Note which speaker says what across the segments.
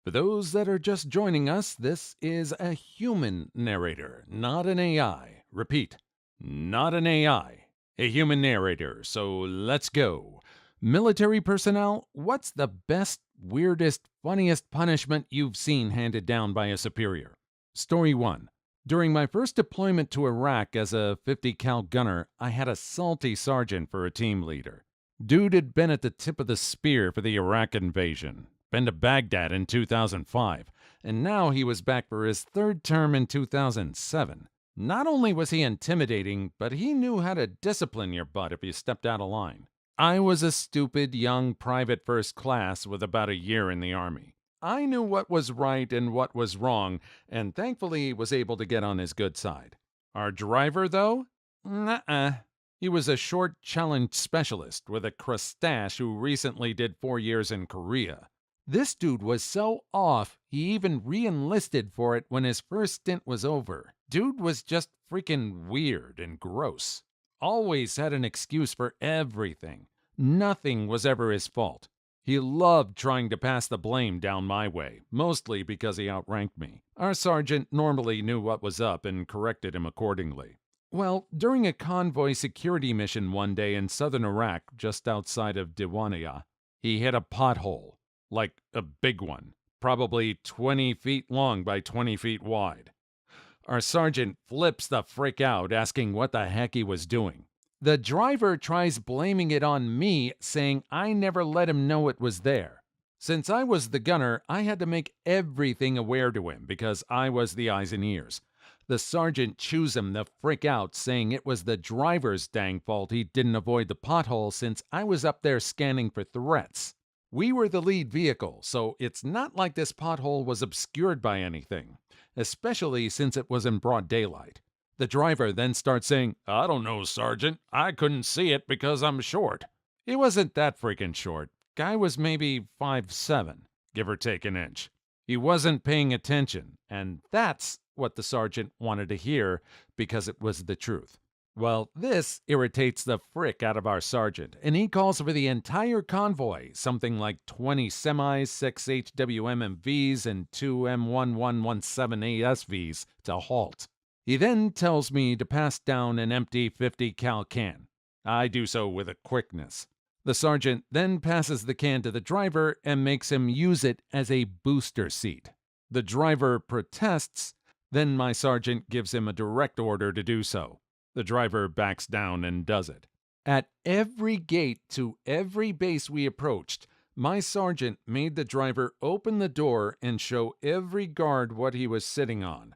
Speaker 1: For those that are just joining us, this is a human narrator, not an AI. Repeat, not an AI. A human narrator, so let's go. Military personnel, what's the best, weirdest, funniest punishment you've seen handed down by a superior? Story 1. During my first deployment to Iraq as a 50 cal gunner, I had a salty sergeant for a team leader. Dude had been at the tip of the spear for the Iraq invasion, been to Baghdad in 2005, and now he was back for his third term in 2007. Not only was he intimidating, but he knew how to discipline your butt if you stepped out of line. I was a stupid young private first class with about a year in the Army. I knew what was right and what was wrong, and thankfully was able to get on his good side. Our driver, though? Nuh-uh. He was a short challenge specialist with a crustache who recently did 4 years in Korea. This dude was so off, he even re-enlisted for it when his first stint was over. Dude was just freaking weird and gross. Always had an excuse for everything. Nothing was ever his fault. He loved trying to pass the blame down my way, mostly because he outranked me. Our sergeant normally knew what was up and corrected him accordingly. Well, during a convoy security mission one day in southern Iraq, just outside of Diwaniyah, he hit a pothole. Like a big one, probably 20 feet long by 20 feet wide. Our sergeant flips the frick out, asking what the heck he was doing. The driver tries blaming it on me, saying I never let him know it was there. Since I was the gunner, I had to make everything aware to him because I was the eyes and ears. The sergeant chews him the frick out, saying it was the driver's dang fault he didn't avoid the pothole since I was up there scanning for threats. We were the lead vehicle, so it's not like this pothole was obscured by anything, especially since it was in broad daylight. The driver then starts saying, I don't know, Sergeant. I couldn't see it because I'm short. He wasn't that freaking short. Guy was maybe 5'7", give or take an inch. He wasn't paying attention, and that's what the sergeant wanted to hear because it was the truth. Well, this irritates the frick out of our sergeant, and he calls for the entire convoy, something like 20 semis, 6 HWMMVs, and 2 M1117 ASVs, to halt. He then tells me to pass down an empty 50 cal can. I do so with a quickness. The sergeant then passes the can to the driver and makes him use it as a booster seat. The driver protests, then my sergeant gives him a direct order to do so. The driver backs down and does it. At every gate to every base we approached, my sergeant made the driver open the door and show every guard what he was sitting on.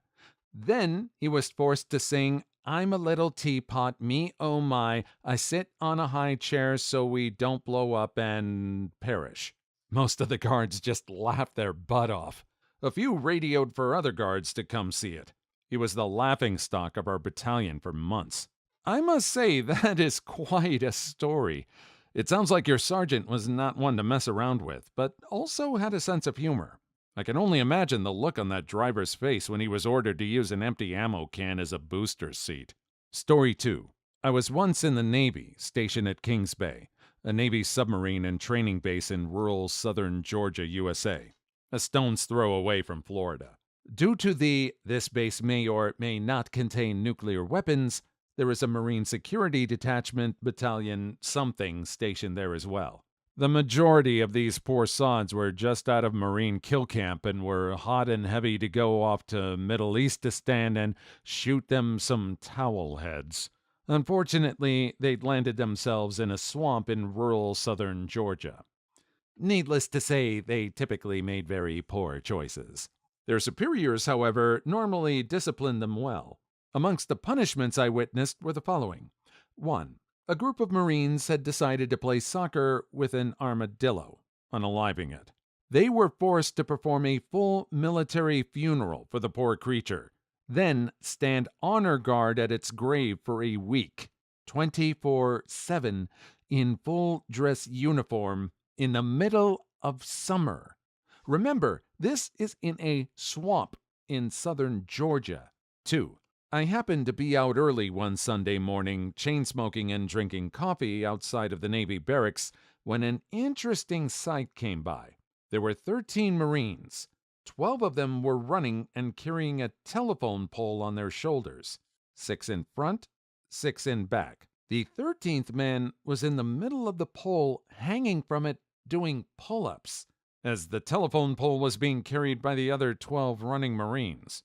Speaker 1: Then he was forced to sing, I'm a little teapot, me oh my, I sit on a high chair so we don't blow up and perish. Most of the guards just laughed their butt off. A few radioed for other guards to come see it. He was the laughingstock of our battalion for months. I must say, that is quite a story. It sounds like your sergeant was not one to mess around with, but also had a sense of humor. I can only imagine the look on that driver's face when he was ordered to use an empty ammo can as a booster seat. Story 2. I was once in the Navy, stationed at Kings Bay, a Navy submarine and training base in rural southern Georgia, USA, a stone's throw away from Florida. Due to this base may or may not contain nuclear weapons, there is a Marine Security Detachment Battalion something stationed there as well. The majority of these poor sods were just out of Marine kill camp and were hot and heavy to go off to Middle Eastistan and shoot them some towel heads. Unfortunately, they'd landed themselves in a swamp in rural southern Georgia. Needless to say, they typically made very poor choices. Their superiors, however, normally disciplined them well. Amongst the punishments I witnessed were the following. 1. A group of Marines had decided to play soccer with an armadillo, unaliving it. They were forced to perform a full military funeral for the poor creature, then stand honor guard at its grave for a week, 24/7, in full dress uniform, in the middle of summer. Remember, this is in a swamp in southern Georgia. 2. I happened to be out early one Sunday morning, chain-smoking and drinking coffee outside of the Navy barracks, when an interesting sight came by. There were 13 Marines. 12 of them were running and carrying a telephone pole on their shoulders, 6 in front, 6 in back. The 13th man was in the middle of the pole, hanging from it, doing pull-ups, as the telephone pole was being carried by the other 12 running Marines.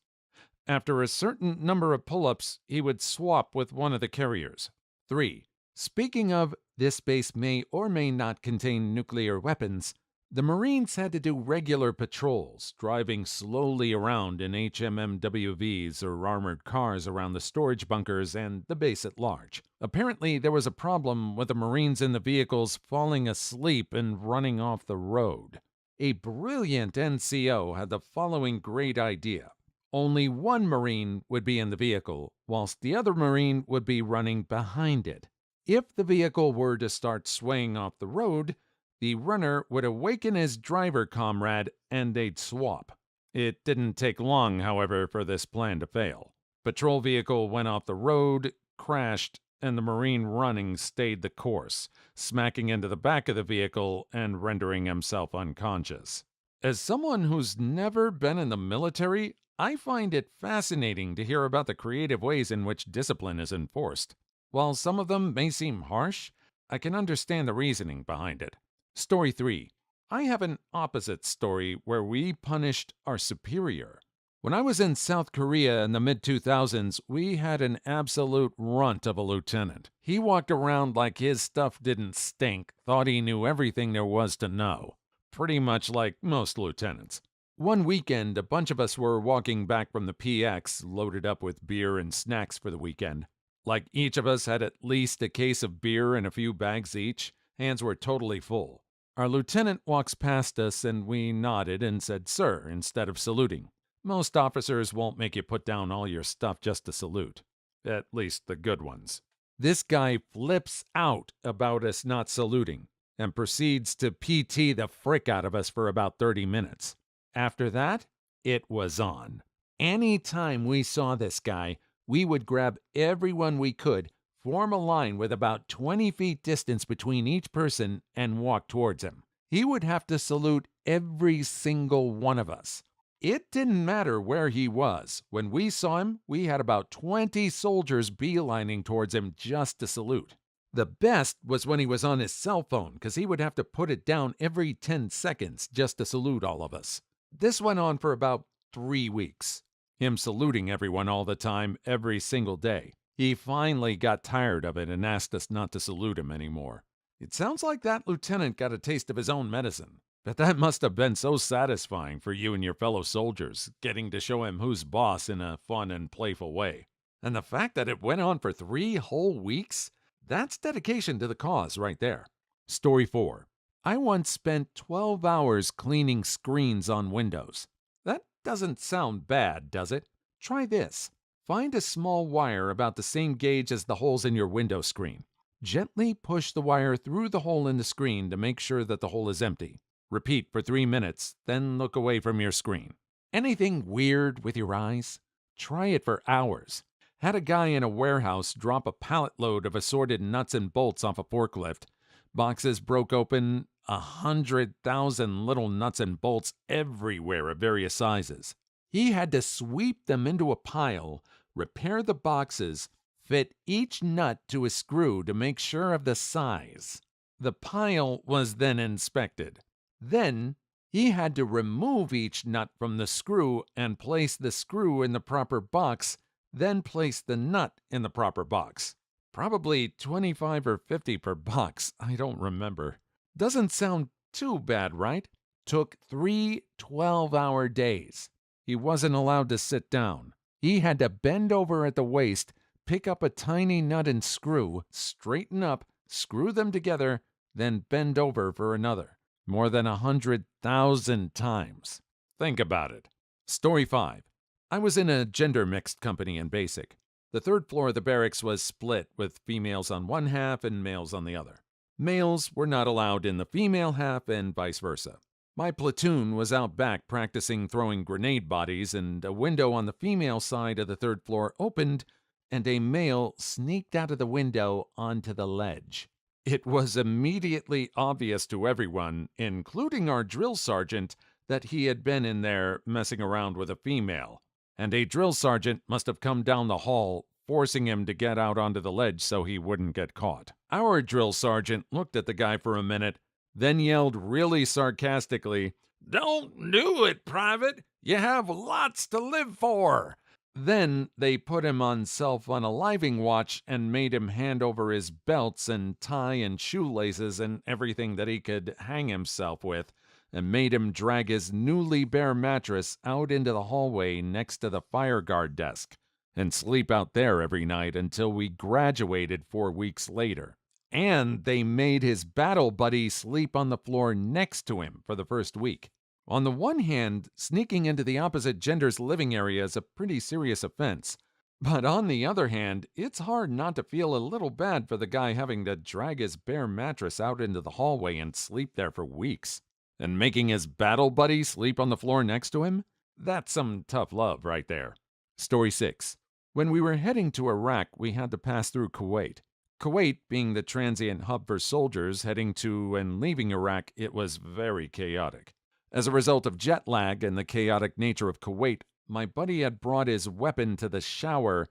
Speaker 1: After a certain number of pull-ups, he would swap with one of the carriers. 3. Speaking of, this base may or may not contain nuclear weapons, the Marines had to do regular patrols, driving slowly around in HMMWVs or armored cars around the storage bunkers and the base at large. Apparently, there was a problem with the Marines in the vehicles falling asleep and running off the road. A brilliant NCO had the following great idea. Only one Marine would be in the vehicle, whilst the other Marine would be running behind it. If the vehicle were to start swaying off the road, the runner would awaken his driver comrade and they'd swap. It didn't take long, however, for this plan to fail. Patrol vehicle went off the road, crashed, and the Marine running stayed the course, smacking into the back of the vehicle and rendering himself unconscious. As someone who's never been in the military, I find it fascinating to hear about the creative ways in which discipline is enforced. While some of them may seem harsh, I can understand the reasoning behind it. Story 3. I have an opposite story where we punished our superior. When I was in South Korea in the mid-2000s, we had an absolute runt of a lieutenant. He walked around like his stuff didn't stink, thought he knew everything there was to know. Pretty much like most lieutenants. One weekend, a bunch of us were walking back from the PX, loaded up with beer and snacks for the weekend. Like each of us had at least a case of beer and a few bags each. Hands were totally full. Our lieutenant walks past us and we nodded and said, "Sir," instead of saluting. Most officers won't make you put down all your stuff just to salute. At least the good ones. This guy flips out about us not saluting and proceeds to PT the frick out of us for about 30 minutes. After that, it was on. Any time we saw this guy, we would grab everyone we could, form a line with about 20 feet distance between each person, and walk towards him. He would have to salute every single one of us. It didn't matter where he was. When we saw him, we had about 20 soldiers beelining towards him just to salute. The best was when he was on his cell phone, because he would have to put it down every 10 seconds just to salute all of us. This went on for about 3 weeks. Him saluting everyone all the time, every single day. He finally got tired of it and asked us not to salute him anymore. It sounds like that lieutenant got a taste of his own medicine. But that must have been so satisfying for you and your fellow soldiers, getting to show him who's boss in a fun and playful way. And the fact that it went on for 3 whole weeks? That's dedication to the cause right there. Story 4. I once spent 12 hours cleaning screens on Windows. That doesn't sound bad, does it? Try this. Find a small wire about the same gauge as the holes in your window screen. Gently push the wire through the hole in the screen to make sure that the hole is empty. Repeat for 3 minutes, then look away from your screen. Anything weird with your eyes? Try it for hours. Had a guy in a warehouse drop a pallet load of assorted nuts and bolts off a forklift. Boxes broke open, 100,000 little nuts and bolts everywhere of various sizes. He had to sweep them into a pile, repair the boxes, fit each nut to a screw to make sure of the size. The pile was then inspected. Then, he had to remove each nut from the screw and place the screw in the proper box, then place the nut in the proper box. Probably 25 or 50 per box, I don't remember. Doesn't sound too bad, right? Took 3 12-hour days. He wasn't allowed to sit down. He had to bend over at the waist, pick up a tiny nut and screw, straighten up, screw them together, then bend over for another. More than 100,000 times. Think about it. Story 5. I was in a gender-mixed company in basic. The 3rd floor of the barracks was split, with females on one half and males on the other. Males were not allowed in the female half and vice versa. My platoon was out back practicing throwing grenade bodies, and a window on the female side of the 3rd floor opened, and a male sneaked out of the window onto the ledge. It was immediately obvious to everyone, including our drill sergeant, that he had been in there messing around with a female, and a drill sergeant must have come down the hall, forcing him to get out onto the ledge so he wouldn't get caught. Our drill sergeant looked at the guy for a minute, then yelled really sarcastically, "Don't do it, Private! You have lots to live for!" Then they put him on self-unaliving watch and made him hand over his belts and tie and shoelaces and everything that he could hang himself with, and made him drag his newly bare mattress out into the hallway next to the fire guard desk and sleep out there every night until we graduated 4 weeks later. And they made his battle buddy sleep on the floor next to him for the first week. On the one hand, sneaking into the opposite gender's living area is a pretty serious offense. But on the other hand, it's hard not to feel a little bad for the guy having to drag his bare mattress out into the hallway and sleep there for weeks. And making his battle buddy sleep on the floor next to him? That's some tough love right there. Story 6. When we were heading to Iraq, we had to pass through Kuwait. Kuwait being the transient hub for soldiers heading to and leaving Iraq, it was very chaotic. As a result of jet lag and the chaotic nature of Kuwait, my buddy had brought his weapon to the shower,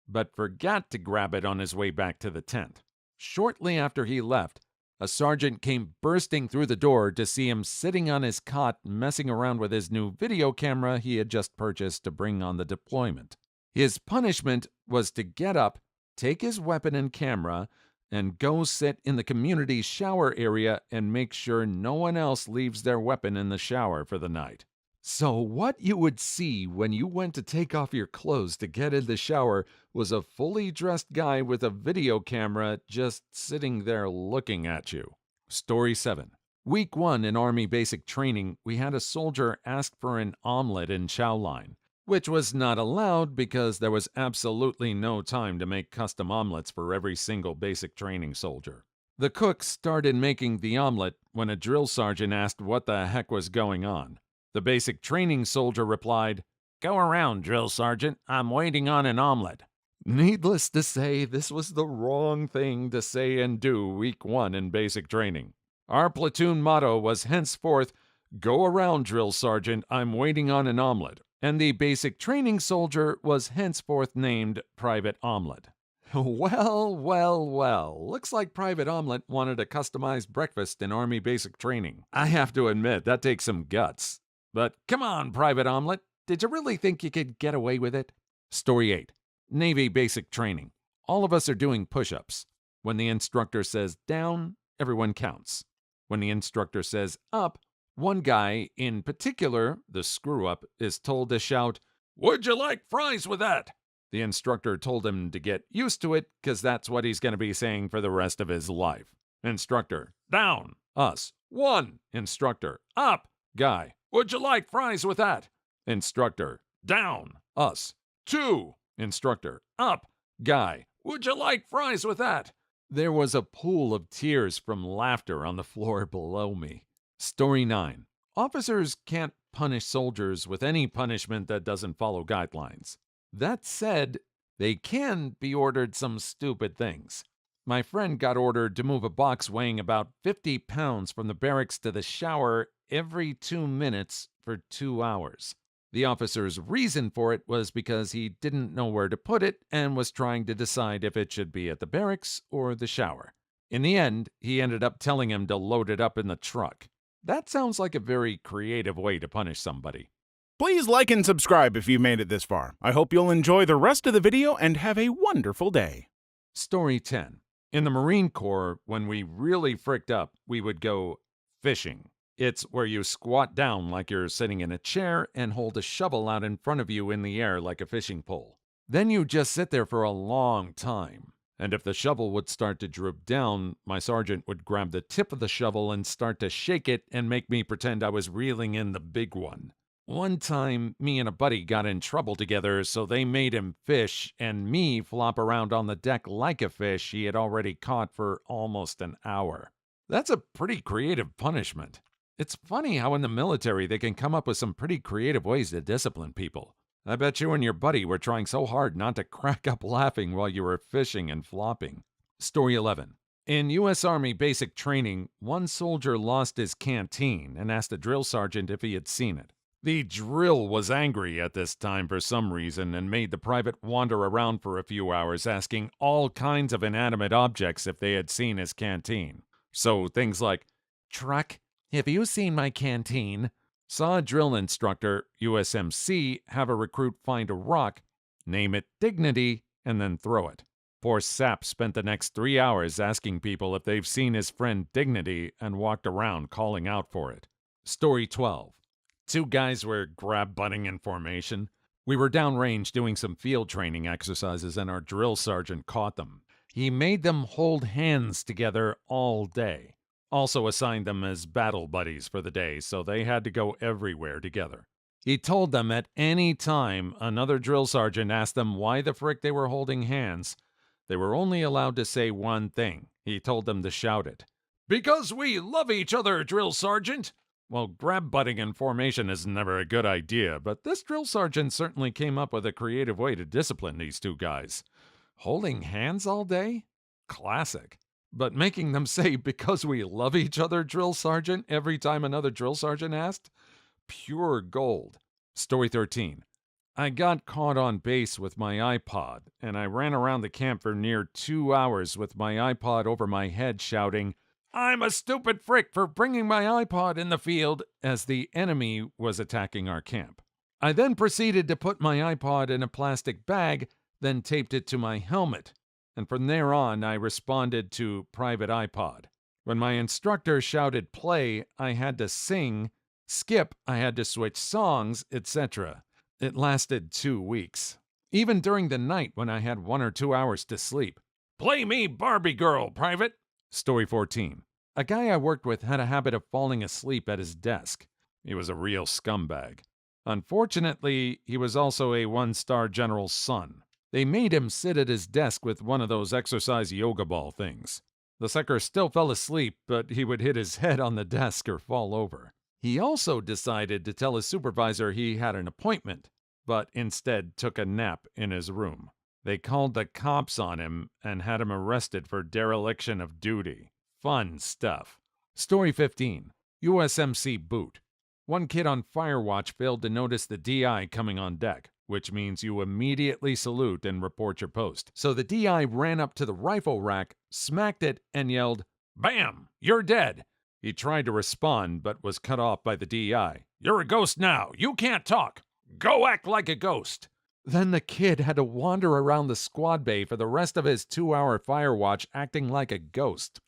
Speaker 1: but forgot to grab it on his way back to the tent. Shortly after he left, a sergeant came bursting through the door to see him sitting on his cot messing around with his new video camera he had just purchased to bring on the deployment. His punishment was to get up, take his weapon and camera, and go sit in the community shower area and make sure no one else leaves their weapon in the shower for the night. So what you would see when you went to take off your clothes to get in the shower was a fully dressed guy with a video camera just sitting there looking at you. Story 7. Week 1 in Army basic training, we had a soldier ask for an omelet in chow line, which was not allowed because there was absolutely no time to make custom omelets for every single basic training soldier. The cook started making the omelet when a drill sergeant asked what the heck was going on. The basic training soldier replied, "Go around, drill sergeant. I'm waiting on an omelet." Needless to say, this was the wrong thing to say and do week 1 in basic training. Our platoon motto was henceforth, "Go around, drill sergeant. I'm waiting on an omelet." And the basic training soldier was henceforth named Private Omelet. Well, looks like Private Omelet wanted a customized breakfast in Army basic training. I have to admit, that takes some guts. But come on, Private Omelet, did you really think you could get away with it? Story 8. Navy basic training. All of us are doing push-ups. When the instructor says down, everyone counts. When the instructor says up, one guy, in particular, the screw-up, is told to shout, "Would you like fries with that?" The instructor told him to get used to it, because that's what he's going to be saying for the rest of his life. Instructor, down, us. 1. Instructor, up, guy, "Would you like fries with that?" Instructor, down, us. 2. Instructor, up, guy, "Would you like fries with that?" There was a pool of tears from laughter on the floor below me. Story 9. Officers can't punish soldiers with any punishment that doesn't follow guidelines. That said, they can be ordered some stupid things. My friend got ordered to move a box weighing about 50 pounds from the barracks to the shower every 2 minutes for 2 hours. The officer's reason for it was because he didn't know where to put it and was trying to decide if it should be at the barracks or the shower. In the end, he ended up telling him to load it up in the truck. That sounds like a very creative way to punish somebody.
Speaker 2: Please like and subscribe if you made it this far. I hope you'll enjoy the rest of the video and have a wonderful day.
Speaker 1: Story 10. In the Marine Corps, when we really fricked up, we would go fishing. It's where you squat down like you're sitting in a chair and hold a shovel out in front of you in the air like a fishing pole. Then you just sit there for a long time. And if the shovel would start to droop down, my sergeant would grab the tip of the shovel and start to shake it and make me pretend I was reeling in the big one. One time, me and a buddy got in trouble together, so they made him fish and me flop around on the deck like a fish he had already caught for almost an hour. That's a pretty creative punishment. It's funny how in the military they can come up with some pretty creative ways to discipline people. I bet you and your buddy were trying so hard not to crack up laughing while you were fishing and flopping. Story 11. In U.S. Army basic training, one soldier lost his canteen and asked a drill sergeant if he had seen it. The drill was angry at this time for some reason and made the private wander around for a few hours asking all kinds of inanimate objects if they had seen his canteen. So things like, "Truck, have you seen my canteen?" Saw a drill instructor, USMC, have a recruit find a rock, name it Dignity, and then throw it. Poor sap spent the next 3 hours asking people if they've seen his friend Dignity and walked around calling out for it. Story 12. Two guys were grab-butting in formation. We were downrange doing some field training exercises and our drill sergeant caught them. He made them hold hands together all day. Also assigned them as battle buddies for the day, so they had to go everywhere together. He told them at any time another drill sergeant asked them why the frick they were holding hands, they were only allowed to say one thing. He told them to shout it. "Because we love each other, drill sergeant!" Well, grab-butting in formation is never a good idea, but this drill sergeant certainly came up with a creative way to discipline these two guys. Holding hands all day? Classic. But making them say, "because we love each other, drill sergeant," every time another drill sergeant asked? Pure gold. Story 13. I got caught on base with my iPod, and I ran around the camp for near 2 hours with my iPod over my head shouting, "I'm a stupid frick for bringing my iPod in the field," as the enemy was attacking our camp. I then proceeded to put my iPod in a plastic bag, then taped it to my helmet, and from there on I responded to Private iPod. When my instructor shouted play, I had to sing, skip, I had to switch songs, etc. It lasted 2 weeks. Even during the night when I had 1 or 2 hours to sleep. "Play me Barbie Girl, Private." Story 14. A guy I worked with had a habit of falling asleep at his desk. He was a real scumbag. Unfortunately, he was also a one-star general's son. They made him sit at his desk with one of those exercise yoga ball things. The sucker still fell asleep, but he would hit his head on the desk or fall over. He also decided to tell his supervisor he had an appointment, but instead took a nap in his room. They called the cops on him and had him arrested for dereliction of duty. Fun stuff. Story 15. USMC boot. One kid on firewatch failed to notice the DI coming on deck, which means you immediately salute and report your post. So the DI ran up to the rifle rack, smacked it, and yelled, "Bam! You're dead!" He tried to respond, but was cut off by the DI. "You're a ghost now. You can't talk. Go act like a ghost." Then the kid had to wander around the squad bay for the rest of his 2-hour firewatch acting like a ghost.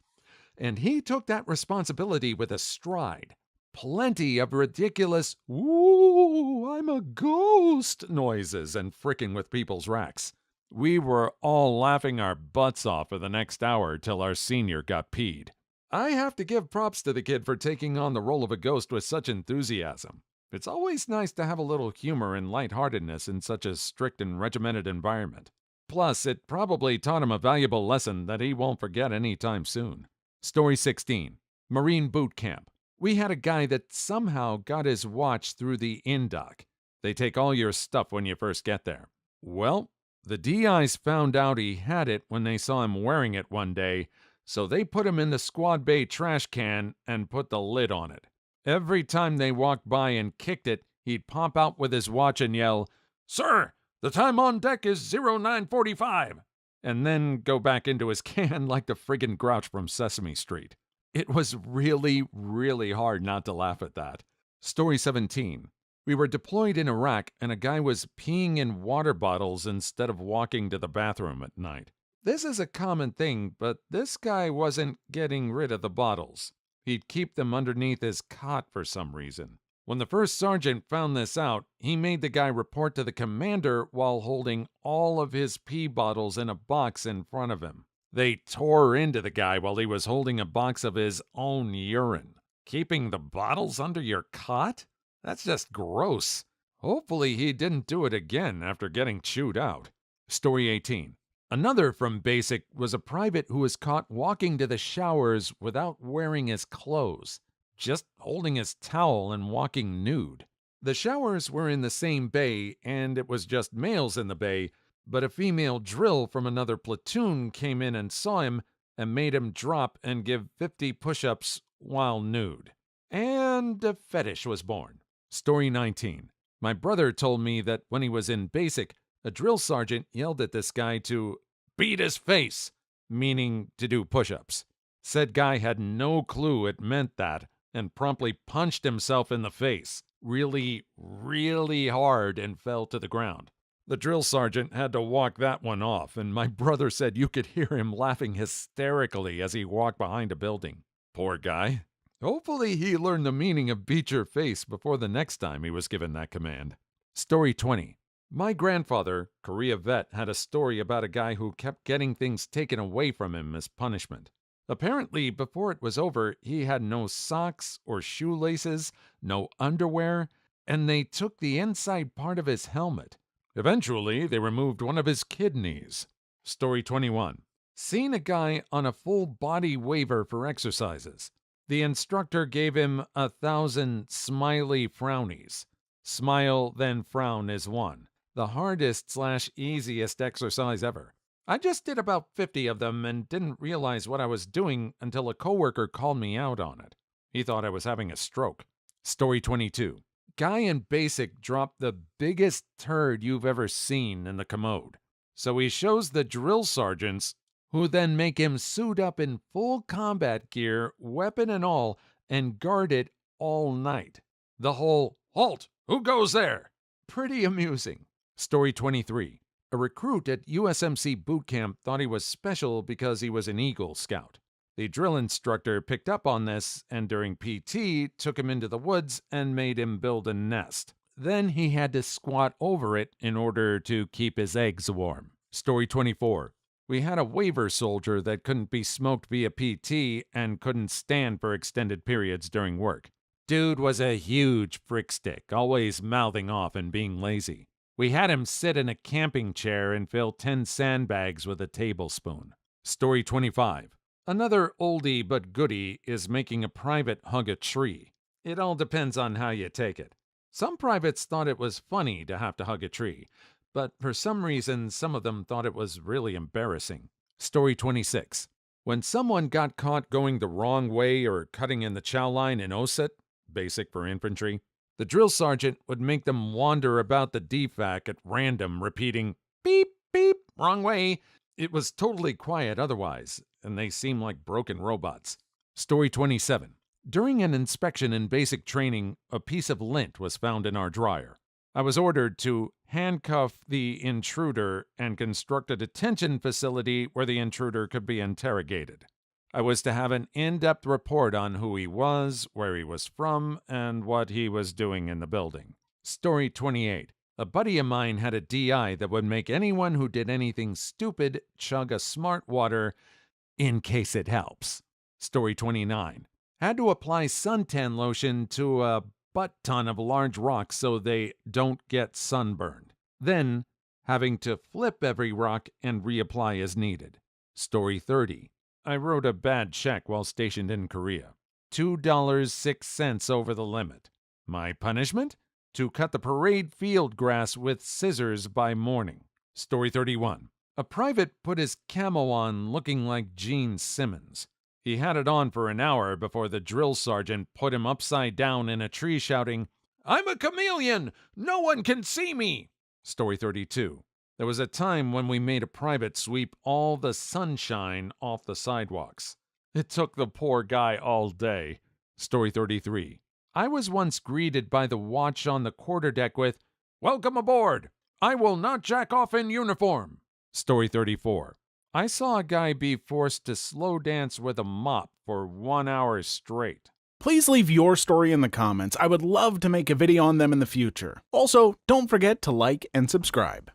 Speaker 1: And he took that responsibility with a stride. Plenty of ridiculous, "Ooh, I'm a ghost" noises and fricking with people's racks. We were all laughing our butts off for the next hour till our senior got peed. I have to give props to the kid for taking on the role of a ghost with such enthusiasm. It's always nice to have a little humor and lightheartedness in such a strict and regimented environment. Plus, it probably taught him a valuable lesson that he won't forget anytime soon. Story 16. Marine Boot Camp. We had a guy that somehow got his watch through the in-dock. They take all your stuff when you first get there. Well, the DIs found out he had it when they saw him wearing it one day, so they put him in the squad bay trash can and put the lid on it. Every time they walked by and kicked it, he'd pop out with his watch and yell, "Sir, the time on deck is 0945, and then go back into his can like the friggin' Grouch from Sesame Street. It was really, really hard not to laugh at that. Story 17. We were deployed in Iraq, and a guy was peeing in water bottles instead of walking to the bathroom at night. This is a common thing, but this guy wasn't getting rid of the bottles. He'd keep them underneath his cot for some reason. When the first sergeant found this out, he made the guy report to the commander while holding all of his pee bottles in a box in front of him. They tore into the guy while he was holding a box of his own urine. Keeping the bottles under your cot? That's just gross. Hopefully he didn't do it again after getting chewed out. Story 18. Another from Basic was a private who was caught walking to the showers without wearing his clothes, just holding his towel and walking nude. The showers were in the same bay, and it was just males in the bay, but a female drill from another platoon came in and saw him, and made him drop and give 50 push-ups while nude. And a fetish was born. Story 19. My brother told me that when he was in basic, a drill sergeant yelled at this guy to beat his face, meaning to do push-ups. Said guy had no clue it meant that and promptly punched himself in the face really, really hard and fell to the ground. The drill sergeant had to walk that one off, and my brother said you could hear him laughing hysterically as he walked behind a building. Poor guy. Hopefully he learned the meaning of beat your face before the next time he was given that command. Story 20. My grandfather, Korea vet, had a story about a guy who kept getting things taken away from him as punishment. Apparently, before it was over, he had no socks or shoelaces, no underwear, and they took the inside part of his helmet. Eventually, they removed one of his kidneys. Story 21. Seen a guy on a full body waiver for exercises. The instructor gave him 1,000 smiley frownies. Smile, then frown is one. The hardest/easiest exercise ever. I just did about 50 of them and didn't realize what I was doing until a coworker called me out on it. He thought I was having a stroke. Story 22. Guy in basic dropped the biggest turd you've ever seen in the commode. So he shows the drill sergeants, who then make him suit up in full combat gear, weapon and all, and guard it all night. The whole, "Halt! Who goes there?" Pretty amusing. Story 23. A recruit at USMC boot camp thought he was special because he was an Eagle Scout. The drill instructor picked up on this and during PT took him into the woods and made him build a nest. Then he had to squat over it in order to keep his eggs warm. Story 24. We had a waiver soldier that couldn't be smoked via PT and couldn't stand for extended periods during work. Dude was a huge frick stick, always mouthing off and being lazy. We had him sit in a camping chair and fill 10 sandbags with a tablespoon. Story 25. Another oldie but goodie is making a private hug a tree. It all depends on how you take it. Some privates thought it was funny to have to hug a tree, but for some reason some of them thought it was really embarrassing. Story 26. When someone got caught going the wrong way or cutting in the chow line in OSIT, basic for infantry, the drill sergeant would make them wander about the DFAC at random, repeating, "Beep, beep, wrong way." It was totally quiet otherwise, and they seemed like broken robots. Story 27. During an inspection in basic training, a piece of lint was found in our dryer. I was ordered to handcuff the intruder and construct a detention facility where the intruder could be interrogated. I was to have an in-depth report on who he was, where he was from, and what he was doing in the building. Story 28. A buddy of mine had a DI that would make anyone who did anything stupid chug a smart water in case it helps. Story 29. Had to apply suntan lotion to a butt-ton of large rocks so they don't get sunburned. Then, having to flip every rock and reapply as needed. Story 30. I wrote a bad check while stationed in Korea. $2.06 over the limit. My punishment? To cut the parade field grass with scissors by morning. Story 31. A private put his camo on looking like Gene Simmons. He had it on for an hour before the drill sergeant put him upside down in a tree shouting, "I'm a chameleon! No one can see me!" Story 32. There was a time when we made a private sweep all the sunshine off the sidewalks. It took the poor guy all day. Story 33. I was once greeted by the watch on the quarterdeck with, "Welcome aboard! I will not jack off in uniform." Story 34. I saw a guy be forced to slow dance with a mop for 1 hour straight.
Speaker 2: Please leave your story in the comments. I would love to make a video on them in the future. Also, don't forget to like and subscribe.